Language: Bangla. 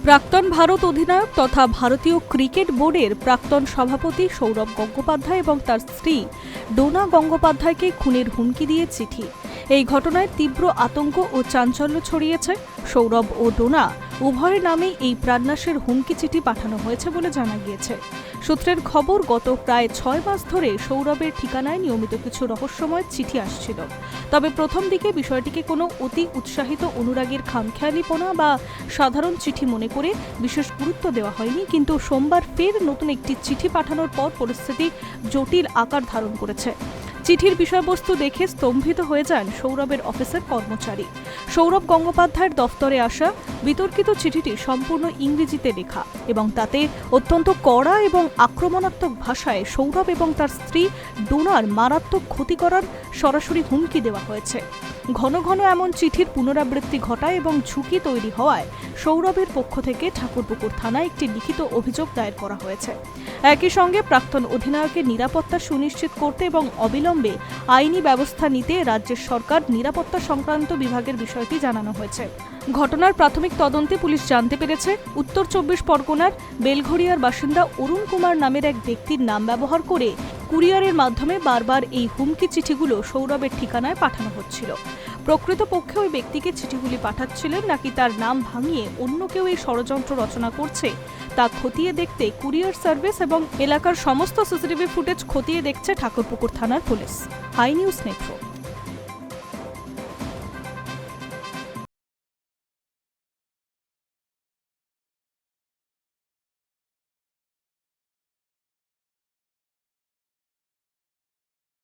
প্রাক্তন ভারত অধিনায়ক তথা ভারতীয় ক্রিকেট বোর্ডের প্রাক্তন সভাপতি সৌরভ গঙ্গোপাধ্যায় এবং তার স্ত্রী ডোনা গঙ্গোপাধ্যায়কে খুনের হুমকি দিয়ে চিঠি। এই ঘটনায় তীব্র আতঙ্ক ও চাঞ্চল্য ছড়িয়েছে। সৌরভ ও ডোনা উভয়ের নামেই এই প্রাণনাশের হুমকি চিঠি পাঠানো হয়েছে বলে জানা গিয়েছে। সূত্রের খবর, গত প্রায় 6 মাস ধরে সৌরভের ঠিকানায় নিয়মিত কিছু রহস্যময় চিঠি আসছিল। তবে প্রথম দিকে বিষয়টিকে কোনো অতি উৎসাহিত অনুরাগীর খামখেয়ালিপনা বা সাধারণ চিঠি মনে করে বিশেষ গুরুত্ব দেওয়া হয়নি। কিন্তু সোমবার ফের নতুন একটি চিঠি পাঠানোর পর পরিস্থিতি জটিল আকার ধারণ করেছে। চিঠির বিষয়বস্তু দেখে স্তম্ভিত হয়ে যান সৌরভের অফিসের কর্মচারী। সৌরভ গঙ্গোপাধ্যায়ের দফতরে আসা বিতর্কিত চিঠিটি সম্পূর্ণ ইংরেজিতে লেখা এবং তাতে অত্যন্ত কড়া এবং আক্রমণাত্মক ভাষায় সৌরভ এবং তার স্ত্রী ডোনার মারাত্মক ক্ষতি করার সরাসরি হুমকি দেওয়া হয়েছে। ঘন ঘন এমন চিঠির পুনরাবৃত্তি ঘটায় এবং ঝুঁকি তৈরি হওয়ায় সৌরভের পক্ষ থেকে ঠাকুরপুকুর থানায় একটি লিখিত অভিযোগ দায়ের করা হয়েছে। একই সঙ্গে প্রাক্তন অধিনায়কের নিরাপত্তা সুনিশ্চিত করতে এবং অবিলম্বে আইনি ব্যবস্থা নিতে রাজ্যের সরকার নিরাপত্তা সংক্রান্ত বিভাগের বিষয়টি জানানো হয়েছে। ঘটনার প্রাথমিক তদন্তে পুলিশ জানতে পেরেছে, উত্তর 24 পরগনার বেলঘড়িয়ার বাসিন্দা অরুণ কুমার নামের এক ব্যক্তির নাম ব্যবহার করে কুরিয়ারের মাধ্যমে বারবার এই হুমকি চিঠিগুলো সৌরভের ঠিকানায় পাঠানো হচ্ছিল। প্রকৃতপক্ষে ওই ব্যক্তিকে চিঠিগুলি পাঠাচ্ছিলেন নাকি তার নাম ভাঙিয়ে অন্য কেউ এই ষড়যন্ত্র রচনা করছে তা খতিয়ে দেখতে কুরিয়ার সার্ভিস এবং এলাকার সমস্ত সিসিটিভি ফুটেজ খতিয়ে দেখছে ঠাকুরপুকুর থানার পুলিশ। High news network.